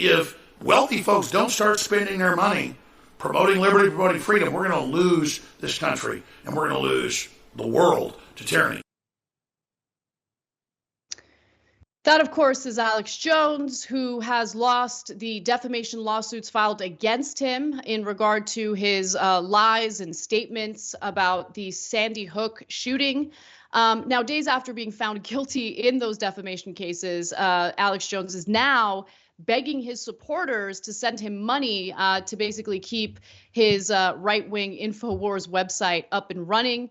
if wealthy folks don't start spending their money promoting liberty, promoting freedom, we're going to lose this country and we're going to lose the world to tyranny. That, of course, is Alex Jones, who has lost the defamation lawsuits filed against him in regard to his lies and statements about the Sandy Hook shooting. Now, days after being found guilty in those defamation cases, Alex Jones is now begging his supporters to send him money to basically keep his right-wing InfoWars website up and running.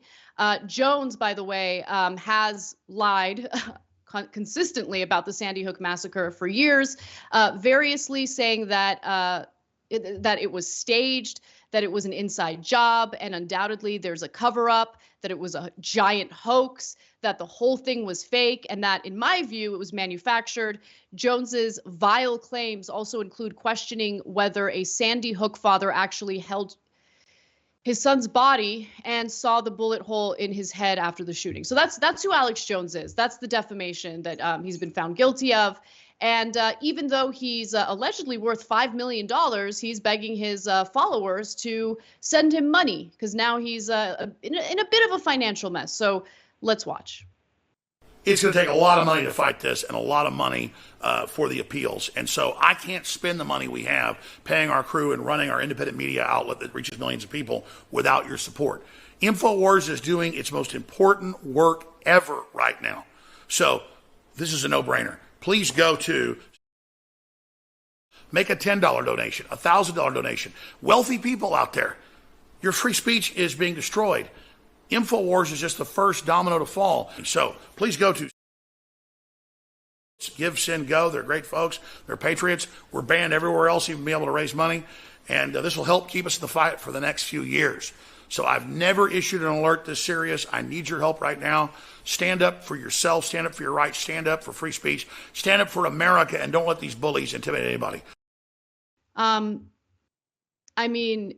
Jones, by the way, has lied consistently about the Sandy Hook massacre for years, variously saying that that it was staged, that it was an inside job, and undoubtedly there's a cover-up, that it was a giant hoax, that the whole thing was fake, and that, in my view, it was manufactured. Jones's vile claims also include questioning whether a Sandy Hook father actually held his son's body and saw the bullet hole in his head after the shooting. So that's who Alex Jones is. That's the defamation that he's been found guilty of. And even though he's allegedly worth $5 million, he's begging his followers to send him money because now he's in a bit of a financial mess. So let's watch. It's going to take a lot of money to fight this and a lot of money for the appeals. And so I can't spend the money we have paying our crew and running our independent media outlet that reaches millions of people without your support. InfoWars is doing its most important work ever right now. So this is a no-brainer. Please go to make a $10 donation, a $1,000 donation. Wealthy people out there, your free speech is being destroyed. InfoWars is just the first domino to fall. So please go to Give, Send, Go. They're great folks. They're patriots. We're banned everywhere else, even be able to raise money. And this will help keep us in the fight for the next few years. So I've never issued an alert this serious. I need your help right now. Stand up for yourself. Stand up for your rights. Stand up for free speech. Stand up for America, and don't let these bullies intimidate anybody. I mean,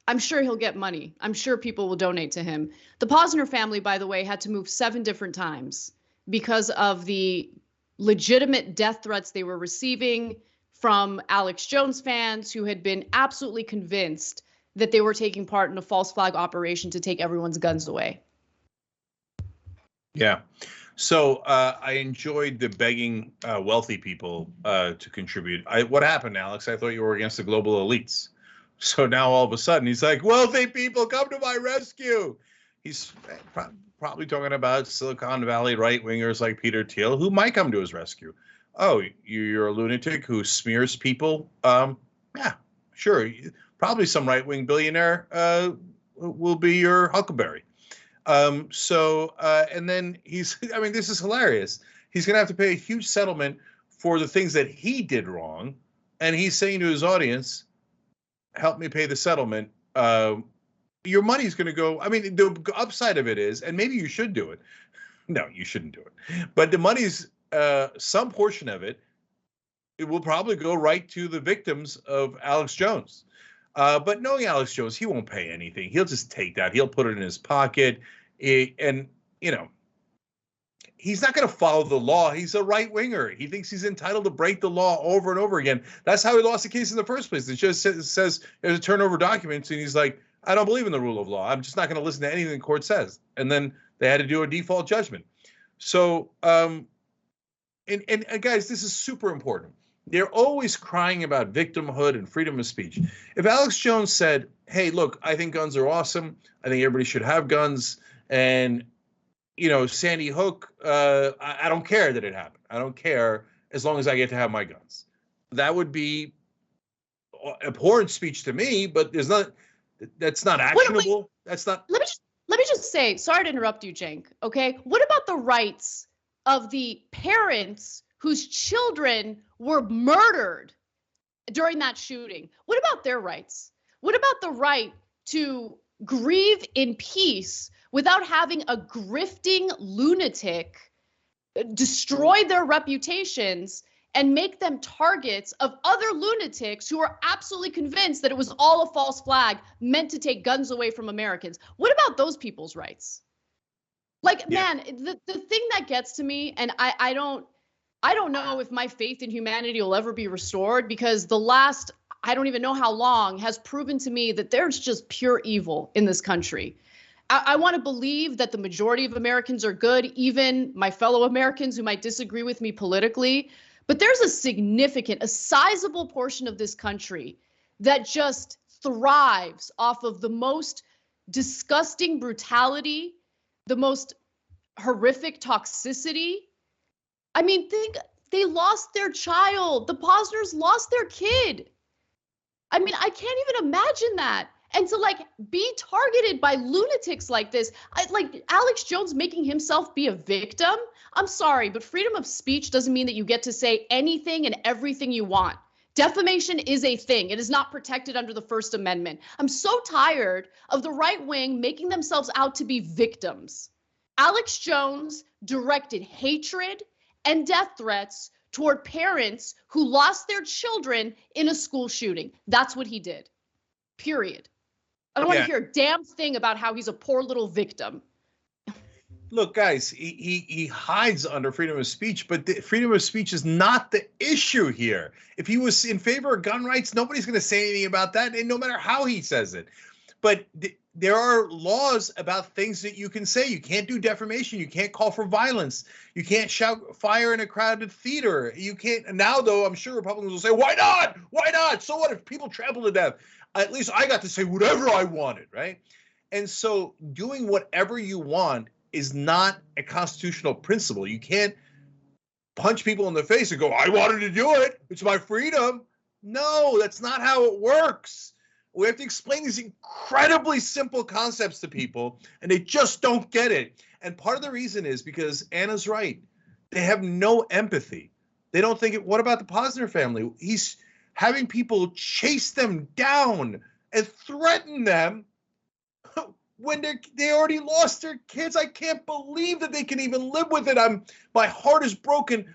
I'm sure he'll get money. I'm sure people will donate to him. The Posner family, by the way, had to move 7 different times because of the legitimate death threats they were receiving from Alex Jones fans who had been absolutely convinced that they were taking part in a false flag operation to take everyone's guns away. Yeah. So I enjoyed the begging wealthy people to contribute. What happened, Alex? I thought you were against the global elites. So now all of a sudden he's like, wealthy people, come to my rescue. He's probably talking about Silicon Valley right-wingers like Peter Thiel, who might come to his rescue. Oh, you're a lunatic who smears people? Yeah, sure. Probably some right-wing billionaire will be your huckleberry. And then I mean, this is hilarious. He's going to have to pay a huge settlement for the things that he did wrong. And he's saying to his audience, help me pay the settlement. Your money's going to go. I mean, the upside of it is, and maybe you should do it. No, you shouldn't do it. But the money's, some portion of it, it will probably go right to the victims of Alex Jones. But knowing Alex Jones, he won't pay anything. He'll just take that. He'll put it in his pocket. And, you know, he's not going to follow the law. He's a right winger. He thinks he's entitled to break the law over and over again. That's how he lost the case in the first place. It just says there's a turnover documents, and he's like, I don't believe in the rule of law. I'm just not going to listen to anything the court says. And then they had to do a default judgment. So, and guys, this is super important. They're always crying about victimhood and freedom of speech. If Alex Jones said, hey, look, I think guns are awesome. I think everybody should have guns. And, you know, Sandy Hook, I don't care that it happened. I don't care as long as I get to have my guns. That would be abhorrent speech to me, but that's not actionable. That's not. Let me just say, sorry to interrupt you, Cenk. Okay. What about the rights of the parents whose children were murdered during that shooting? What about their rights? What about the right to grieve in peace without having a grifting lunatic destroy their reputations and make them targets of other lunatics who are absolutely convinced that it was all a false flag meant to take guns away from Americans? What about those people's rights? Like, yeah. Man, the thing that gets to me, and I don't, I don't know if my faith in humanity will ever be restored, because the last, I don't even know how long, has proven to me that there's just pure evil in this country. I want to believe that the majority of Americans are good, even my fellow Americans who might disagree with me politically. But there's a sizable portion of this country that just thrives off of the most disgusting brutality, the most horrific toxicity. I mean, they lost their child. The Posners lost their kid. I mean, I can't even imagine that. And to like be targeted by lunatics like this, like Alex Jones making himself be a victim. I'm sorry, but freedom of speech doesn't mean that you get to say anything and everything you want. Defamation is a thing. It is not protected under the First Amendment. I'm so tired of the right wing making themselves out to be victims. Alex Jones directed hatred and death threats toward parents who lost their children in a school shooting. That's what he did. Period. I don't want to hear a damn thing about how he's a poor little victim. Look, guys, he hides under freedom of speech, but the freedom of speech is not the issue here. If he was in favor of gun rights, nobody's going to say anything about that, and no matter how he says it. But there are laws about things that you can say. You can't do defamation. You can't call for violence. You can't shout fire in a crowded theater. You can't. Now, though, I'm sure Republicans will say, why not? Why not? So what if people trample to death? At least I got to say whatever I wanted, right? And so doing whatever you want is not a constitutional principle. You can't punch people in the face and go, I wanted to do it. It's my freedom. No, that's not how it works. We have to explain these incredibly simple concepts to people, and they just don't get it. And part of the reason is because Anna's right. They have no empathy. They don't think, what about the Posner family? He's having people chase them down and threaten them when they already lost their kids. I can't believe that they can even live with it. My heart is broken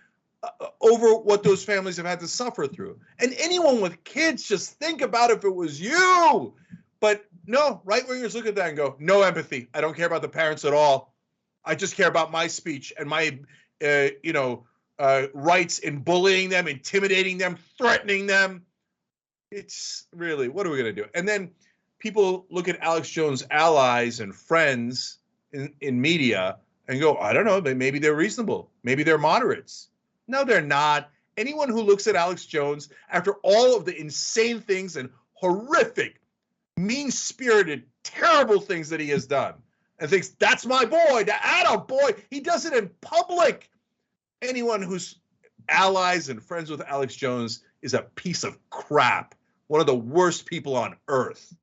over what those families have had to suffer through. And anyone with kids, just think about if it was you. But no, right-wingers look at that and go, no empathy. I don't care about the parents at all. I just care about my speech and my, rights in bullying them, intimidating them, threatening them. It's really, what are we going to do? And then people look at Alex Jones' allies and friends in media and go, I don't know, maybe they're reasonable. Maybe they're moderates. No, they're not. Anyone who looks at Alex Jones after all of the insane things and horrific, mean-spirited, terrible things that he has done and thinks, that's my boy, the attaboy, he does it in public. Anyone who's allies and friends with Alex Jones is a piece of crap. One of the worst people on earth.